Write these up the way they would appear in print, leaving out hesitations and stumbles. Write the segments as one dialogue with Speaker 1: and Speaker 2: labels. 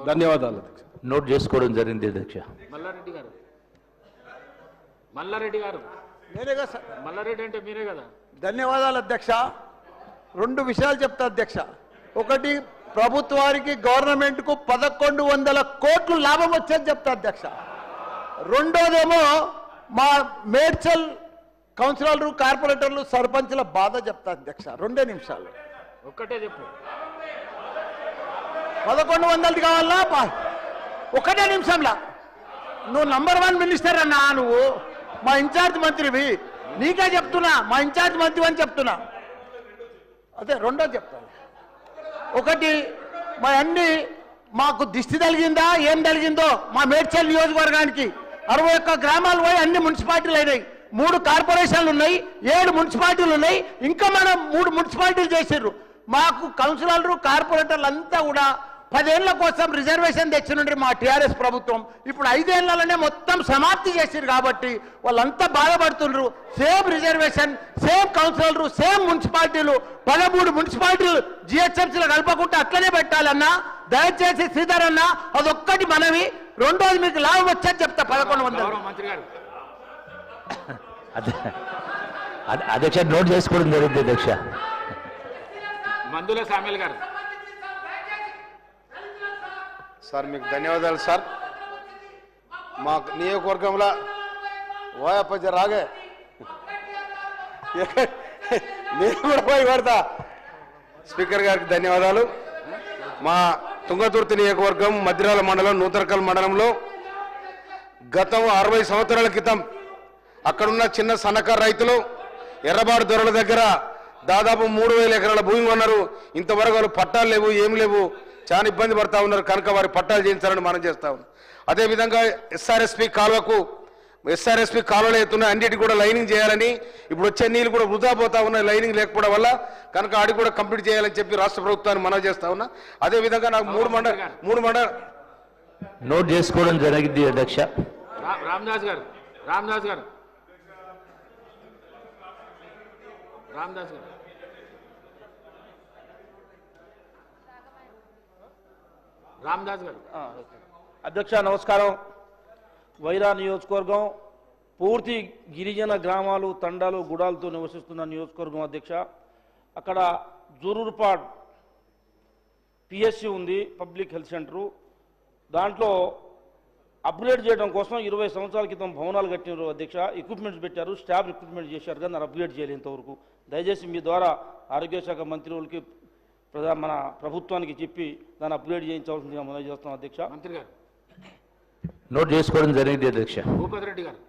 Speaker 1: ధన్యవాదాలు అధ్యక్ష.
Speaker 2: నోట్ చేసుకోవడం జరిగింది అధ్యక్ష.
Speaker 3: మల్లారెడ్డి గారు
Speaker 4: నేనేగా సార్.
Speaker 3: మల్లారెడ్డి అంటే మీరే కదా.
Speaker 4: ధన్యవాదాలు అధ్యక్ష. రెండు విషయాలు చెప్తా అధ్యక్ష. ఒకటి, ప్రభుత్వానికి గవర్నమెంట్కు 1100 కోట్లు లాభం వచ్చేది చెప్తా అధ్యక్ష. రెండోదేమో మా మేడ్చల్ కౌన్సిలర్లు, కార్పొరేటర్లు, సర్పంచ్ల బాధ చెప్తా అధ్యక్ష. 2 నిమిషాలు.
Speaker 3: ఒక్కటే చెప్పు.
Speaker 4: 1100 కావాలా? 1 నిమిషంలా. నువ్వు నంబర్ 1 మినిస్టర్ అన్నా, నువ్వు మా ఇన్ఛార్జ్ మంత్రివి, నీకే చెప్తున్నా, మా ఇన్ఛార్జ్ మంత్రి అని చెప్తున్నా. అదే రెండో చెప్తాను. ఒకటి, మా అన్ని మాకు దిష్టి తగిలిందా ఏం తగిలిందో మా మేడ్చల్ నియోజకవర్గానికి 61 గ్రామాలు పోయి అన్ని మున్సిపాలిటీలు అయినాయి. 3 కార్పొరేషన్లు ఉన్నాయి, 7 మున్సిపాలిటీలు ఉన్నాయి. ఇంకా మనం 3 మున్సిపాలిటీలు చేసిర్రు. మాకు కౌన్సిలర్లు, కార్పొరేటర్లు అంతా కూడా 10 ఏళ్ల కోసం రిజర్వేషన్ తెచ్చినుండ్రి మా టీఆర్ఎస్ ప్రభుత్వం. ఇప్పుడు 5 ఏళ్లలోనే మొత్తం సమాప్తి చేసిరు కాబట్టి వాళ్ళంతా బాధపడుతుండ్రు. సేమ్ రిజర్వేషన్, సేమ్ కౌన్సిలర్లు, సేమ్ మున్సిపాలిటీలు, 13 మున్సిపాలిటీలు జిహెచ్ఎంసీలో కలపకుండా అట్లనే పెట్టాలన్నా. దయచేసి శ్రీధర్ అన్న, అదొక్కటి మనవి. రెండోది, మీకు లాభం వచ్చేది చెప్తా. 1100.
Speaker 3: మంత్రి గారు
Speaker 2: అధ్యక్ష నోట్ చేసుకోవడం జరిగింది అధ్యక్ష.
Speaker 3: మందుల సామ్యుల్ గారు.
Speaker 1: సార్ మీకు ధన్యవాదాలు సార్. మా నియోజకవర్గంలో ఓయప్ప రాగే నేను కూడా పోయి పడతా. స్పీకర్ గారికి ధన్యవాదాలు. మా తుంగతుర్తి నియోజకవర్గం మద్దిరాల మండలం నూతనకల్ మండలంలో గతం 60 సంవత్సరాల క్రితం అక్కడున్న చిన్న సన్నకారు రైతులు ఎర్రబాడు దొరల దగ్గర దాదాపు 3000 ఎకరాల భూమి కొన్నారు. ఇంతవరకు వాళ్ళు పట్టాలు లేవు, ఏం లేవు, చాలా ఇబ్బంది పడతా ఉన్నారు. కనుక వారి పట్టాలు చేయించాలని మనం చేస్తా ఉన్నాం. అదేవిధంగా ఎస్ఆర్ఎస్పి కాలువలు అవుతున్నాయి, అన్నిటికీ కూడా లైనింగ్ చేయాలని, ఇప్పుడు వచ్చే నీళ్ళు కూడా వృధా పోతా ఉన్నాయి లైనింగ్ లేకపోవడం వల్ల. కనుక ఆడి కూడా కంప్లీట్ చేయాలని చెప్పి రాష్ట్ర ప్రభుత్వాన్ని మనవి చేస్తా ఉన్నా. అదేవిధంగా నాకు 3 మండల
Speaker 2: నోట్ చేసుకోవడం జరిగింది అధ్యక్ష.
Speaker 3: రామదాస్ గారు. రామదాస్ గారు.
Speaker 5: అధ్యక్ష నమస్కారం. వైరా నియోజకవర్గం పూర్తి గిరిజన గ్రామాలు, తండాలు, గుడాలతో నివసిస్తున్న నియోజకవర్గం అధ్యక్ష. అక్కడ జూరూరుపాడ్ పిఎస్సి ఉంది, పబ్లిక్ హెల్త్ సెంటరు. దాంట్లో అప్గ్రేడ్ చేయడం కోసం 20 సంవత్సరాల క్రితం భవనాలు కట్టినారు అధ్యక్ష. ఎక్విప్మెంట్స్ పెట్టారు, స్టాఫ్ రిక్రూట్మెంట్ చేశారు, కానీ దాన్ని అప్గ్రేడ్ చేయలేదు ఇంతవరకు. దయచేసి మీ ద్వారా ఆరోగ్య శాఖ మంత్రులకి, మన ప్రభుత్వానికి చెప్పి దాన్ని అప్గ్రేడ్ చేయించవలసిందిగా మనవి చేస్తున్నాం అధ్యక్ష.
Speaker 3: మంత్రి గారు
Speaker 2: నోట్ చేసుకోవడం జరిగింది అధ్యక్ష.
Speaker 3: భూపతి రెడ్డి గారు.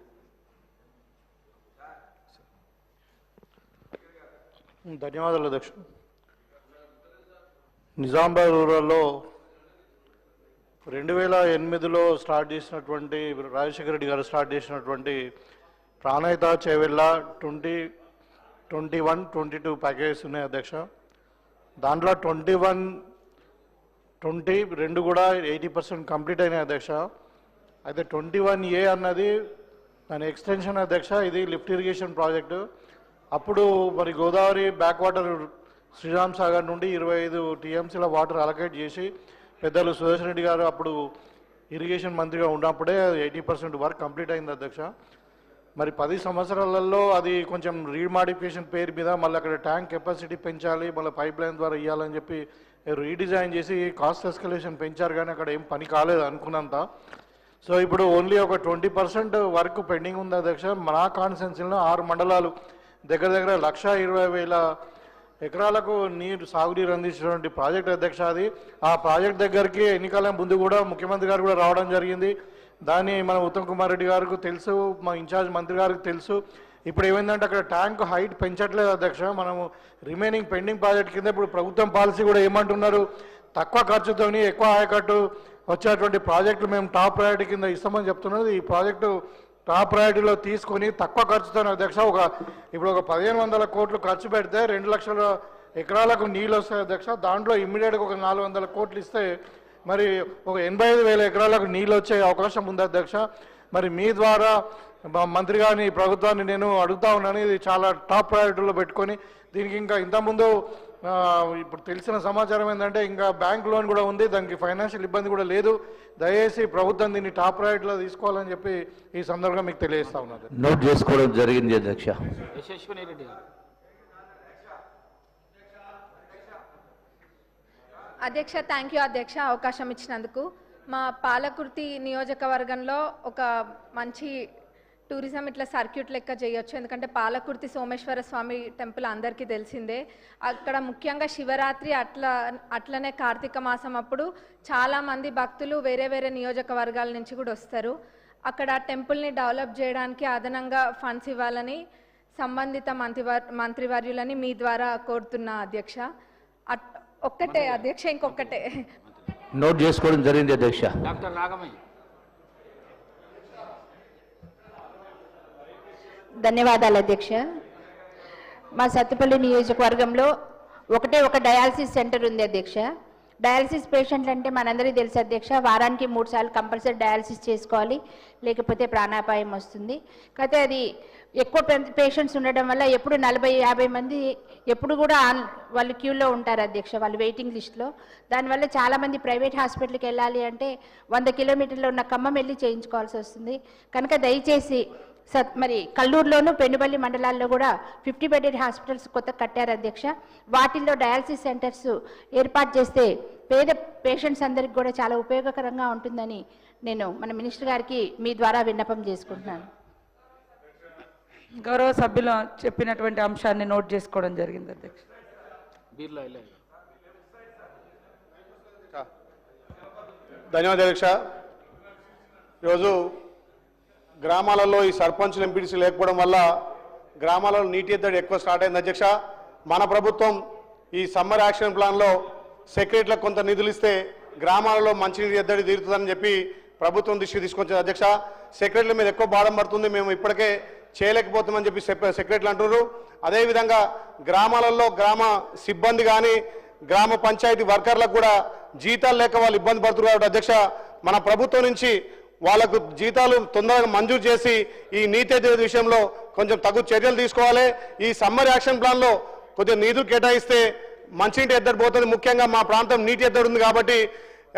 Speaker 6: ధన్యవాదాలు అధ్యక్ష. నిజామాబాద్ రూరల్లో 2008లో స్టార్ట్ చేసినటువంటి రాజశేఖర రెడ్డి గారు స్టార్ట్ చేసినటువంటి ప్రాణహిత చేవెళ్ళ 2021, 22 ప్యాకేజెస్ ఉన్నాయి అధ్యక్ష. దాంట్లో 21, 20 రెండు కూడా 80% కంప్లీట్ అయినాయి అధ్యక్ష. అయితే 21A అన్నది దాని ఎక్స్టెన్షన్ అధ్యక్ష. ఇది లిఫ్ట్ ఇరిగేషన్ ప్రాజెక్టు. అప్పుడు మరి గోదావరి బ్యాక్ వాటర్ శ్రీరామ్ సాగర్ నుండి 25 TMCల వాటర్ అలొకేట్ చేసి పెద్దలు సుదర్శన్ రెడ్డి గారు అప్పుడు ఇరిగేషన్ మంత్రిగా ఉన్నప్పుడే 80% వర్క్ కంప్లీట్ అయింది అధ్యక్ష. మరి 10 సంవత్సరాలలో అది కొంచెం రీమాడిఫికేషన్ పేరు మీద మళ్ళీ అక్కడ ట్యాంక్ కెపాసిటీ పెంచాలి, మళ్ళీ పైప్ లైన్ ద్వారా ఇవ్వాలని చెప్పి రీడిజైన్ చేసి కాస్ట్ ఎస్కలేషన్ పెంచారు, కానీ అక్కడ ఏం పని కాలేదు అనుకున్నంత. సో ఇప్పుడు ఓన్లీ ఒక 20% వర్క్ పెండింగ్ ఉంది అధ్యక్ష. మన కాన్స్టిట్యున్సీలో 6 మండలాలు దగ్గర 1,20,000 ఎకరాలకు సాగునీరు అందించినటువంటి ప్రాజెక్ట్ అధ్యక్ష. అది ఆ ప్రాజెక్ట్ దగ్గరికి ఎన్నికల ముందు కూడా ముఖ్యమంత్రి గారు కూడా రావడం జరిగింది. దాన్ని మన ఉత్తమ్ కుమార్ రెడ్డి గారికి తెలుసు, మా ఇన్ఛార్జ్ మంత్రి గారికి తెలుసు. ఇప్పుడు ఏమైందంటే అక్కడ ట్యాంక్ హైట్ పెంచట్లేదు అధ్యక్ష. మనము రిమైనింగ్ పెండింగ్ ప్రాజెక్ట్ కింద ఇప్పుడు ప్రభుత్వం పాలసీ కూడా ఏమంటున్నారు, తక్కువ ఖర్చుతోని ఎక్కువ ఆయకట్టు వచ్చేటువంటి ప్రాజెక్టులు మేము టాప్ ప్రయారిటీ కింద ఇస్తామని చెప్తున్నది. ఈ ప్రాజెక్టు టాప్ ప్రయారిటీలో తీసుకొని తక్కువ ఖర్చుతో అధ్యక్ష ఇప్పుడు ఒక 1,500 కోట్లు ఖర్చు పెడితే 2 లక్షల ఎకరాలకు నీళ్ళు వస్తాయి అధ్యక్ష. దాంట్లో ఇమ్మీడియట్గా ఒక 400 కోట్లు ఇస్తే మరి ఒక 85,000 ఎకరాలకు నీళ్ళు వచ్చే అవకాశం ఉంది అధ్యక్ష. మరి మీ ద్వారా మంత్రి గారిని, ప్రభుత్వాన్ని నేను అడుగుతా ఉన్నాను, ఇది చాలా టాప్ ప్రయారిటీలో పెట్టుకొని దీనికి ఇంకా ఇంతకుముందు ఇప్పుడు తెలిసిన సమాచారం ఏంటంటే ఇంకా బ్యాంక్ లోన్ కూడా ఉంది, దానికి ఫైనాన్షియల్ ఇబ్బంది కూడా లేదు. దయచేసి ప్రభుత్వం దీన్ని టాప్ ప్రయారిటీలో తీసుకోవాలని చెప్పి ఈ సందర్భంగా మీకు తెలియజేస్తా ఉన్నది.
Speaker 2: నోట్ చేసుకోవడం జరిగింది అధ్యక్ష.
Speaker 3: యశస్విని రెడ్డి గారు.
Speaker 7: అధ్యక్ష, థ్యాంక్ యూ అధ్యక్ష అవకాశం ఇచ్చినందుకు. మా పాలకుర్తి నియోజకవర్గంలో ఒక మంచి టూరిజం ఇట్లా సర్క్యూట్ లెక్క చేయొచ్చు. ఎందుకంటే పాలకుర్తి సోమేశ్వర స్వామి టెంపుల్ అందరికీ తెలిసిందే. అక్కడ ముఖ్యంగా శివరాత్రి అట్లనే కార్తీక మాసం అప్పుడు చాలామంది భక్తులు వేరే వేరే నియోజకవర్గాల నుంచి కూడా వస్తారు. అక్కడ టెంపుల్ని డెవలప్ చేయడానికి అదనంగా ఫండ్స్ ఇవ్వాలని సంబంధిత మంత్రివర్యులని మీ ద్వారా కోరుతున్నా అధ్యక్ష. ఒక్కటే అధ్యక్ష, ఇంకొకటే
Speaker 2: నోట్ చేసుకోవడం జరిగింది అధ్యక్ష.
Speaker 3: డాక్టర్ రాగమయ్య.
Speaker 8: ధన్యవాదాలు అధ్యక్ష. మా సత్తుపల్లి నియోజకవర్గంలో ఒకటే ఒక డయాలసిస్ సెంటర్ ఉంది అధ్యక్ష. డయాలసిస్ పేషెంట్లు అంటే మనందరికీ తెలుసు అధ్యక్ష, వారానికి 3 సార్లు కంపల్సరీ డయాలసిస్ చేసుకోవాలి, లేకపోతే ప్రాణాపాయం వస్తుంది. కాకపోతే అది ఎక్కువ పేషెంట్స్ ఉండడం వల్ల ఎప్పుడు 40-50 మంది ఎప్పుడు కూడా వాళ్ళు క్యూలో ఉంటారు అధ్యక్ష, వాళ్ళు వెయిటింగ్ లిస్ట్లో. దానివల్ల చాలామంది ప్రైవేట్ హాస్పిటల్కి వెళ్ళాలి అంటే 100 కిలోమీటర్లు ఉన్న ఖమ్మం వెళ్ళి చేయించుకోవాల్సి వస్తుంది. కనుక దయచేసి మరి కల్లూరులోను పెనుబల్లి మండలాల్లో కూడా 50 బెడెడ్ హాస్పిటల్స్ కొత్త కట్టారు అధ్యక్ష. వాటిల్లో డయాలసిస్ సెంటర్స్ ఏర్పాటు చేస్తే పేద పేషెంట్స్ అందరికి కూడా చాలా ఉపయోగకరంగా ఉంటుందని నేను మన మినిస్టర్ గారికి మీ ద్వారా విన్నపం చేసుకుంటున్నాను.
Speaker 9: గౌరవ సభ్యులు చెప్పినటువంటి అంశాన్ని నోట్ చేసుకోవడం జరిగింది అధ్యక్ష.
Speaker 3: బీర్లా ఎల్లయ్య.
Speaker 1: ధన్యవాదాలు అధ్యక్ష. ఈరోజు గ్రామాలలో ఈ సర్పంచ్లు ఎంపీటీసీ లేకపోవడం వల్ల గ్రామాలలో నీటి ఎద్దడి ఎక్కువ స్టార్ట్ అయింది అధ్యక్ష. మన ప్రభుత్వం ఈ సమ్మర్ యాక్షన్ ప్లాన్లో సెక్రటరీలకు కొంత నిధులు ఇస్తే గ్రామాలలో మంచినీటి ఎద్దడి తీరుతుందని చెప్పి ప్రభుత్వం దృష్టికి తీసుకొచ్చింది అధ్యక్ష. సెక్రటరీల మీద ఎక్కువ భారం పడుతుంది, మేము ఇప్పటికే చేయలేకపోతామని చెప్పి సెక్రటరీలు అంటున్నారు. అదేవిధంగా గ్రామాలలో గ్రామ సిబ్బంది కానీ గ్రామ పంచాయతీ వర్కర్లకు కూడా జీతాలు లేక వాళ్ళు ఇబ్బంది పడుతున్నారు కాబట్టి అధ్యక్ష, మన ప్రభుత్వం నుంచి వాళ్ళకు జీతాలు తొందరగా మంజూరు చేసి ఈ నీటి ఎద్దడి విషయంలో కొంచెం తగు చర్యలు తీసుకోవాలి. ఈ సమ్మర్ యాక్షన్ ప్లాన్లో కొద్దిగా నిధులు కేటాయిస్తే మంచినీటి ఎద్దడి పోతుంది. ముఖ్యంగా మా ప్రాంతం నీటి ఎద్దడి ఉంది కాబట్టి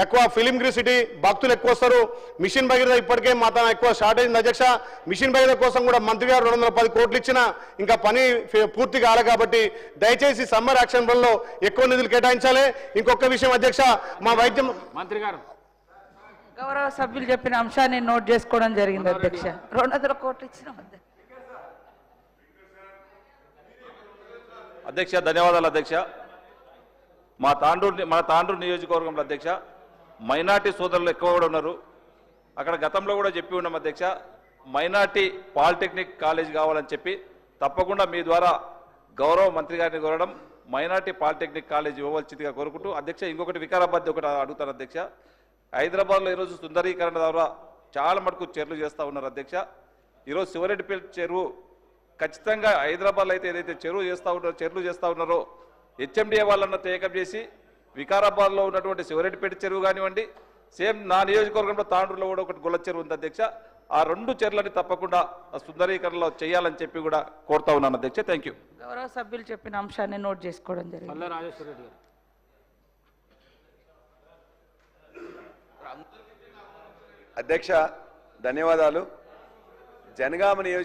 Speaker 1: ఎక్కువ ఫిలిం సిటీ భక్తులు ఎక్కువ వస్తారు. మిషన్ భగీరథ ఇప్పటికే మా తన ఎక్కువ షార్ట్ అయింది అధ్యక్ష. మిషన్ భగీరథ కోసం కూడా మంత్రి గారు 210 కోట్లు ఇచ్చినా ఇంకా పని పూర్తి కాలే కాబట్టి దయచేసి సమ్మర్ యాక్షన్ ప్లాన్లో ఎక్కువ నిధులు కేటాయించాలి. ఇంకొక విషయం అధ్యక్ష, మా వైద్యం
Speaker 3: మంత్రి గారు.
Speaker 9: గౌరవ సభ్యులు చెప్పిన అంశాన్ని నోట్ చేసుకోవడం జరిగింది అధ్యక్ష. 200 కోట్లు ఇచ్చిన
Speaker 10: అధ్యక్ష. ధన్యవాదాలు అధ్యక్ష. మన తాండూరు నియోజకవర్గంలో అధ్యక్ష మైనార్టీ సోదరులు ఎక్కువ కూడా ఉన్నారు. అక్కడ గతంలో కూడా చెప్పి ఉన్నాం అధ్యక్ష, మైనార్టీ పాలిటెక్నిక్ కాలేజ్ కావాలని చెప్పి తప్పకుండా మీ ద్వారా గౌరవ మంత్రి గారిని కోరడం, మైనార్టీ పాలిటెక్నిక్ కాలేజ్ ఇవ్వవలసిందిగా కోరుకుంటూ అధ్యక్ష ఇంకొకటి వికారాబాద్ ఒకటి అడుగుతాను అధ్యక్ష. హైదరాబాద్లో ఈరోజు సుందరీకరణ ద్వారా చాలా మటుకు చర్యలు చేస్తూ ఉన్నారు అధ్యక్ష. ఈరోజు శివరెడ్డిపల్లి చెరువు ఖచ్చితంగా హైదరాబాద్లో అయితే ఏదైతే చర్యలు చేస్తూ ఉన్నారో హెచ్ఎండిఏ వాళ్ళన్న టేకప్ చేసి వికారాబాద్లో ఉన్నటువంటి శివరెడ్డిపేట చెరువు కానివ్వండి, సేమ్ నా నియోజకవర్గంలో తాండూరులో కూడా ఒకటి గొల్ల చెరువు ఉంది అధ్యక్ష. ఆ 2 చెరువులని తప్పకుండా సుందరీకరణలో చేయాలని చెప్పి కూడా కోరుతా ఉన్నాను అధ్యక్ష. Thank you.
Speaker 9: గౌరవ సభ్యులు చెప్పిన అంశాన్ని నోట్ చేసుకోవడం జరిగింది.
Speaker 3: మల్లా రాజేశ్వర రెడ్డి గారు.
Speaker 11: అధ్యక్ష ధన్యవాదాలు. జనగామ నియోజక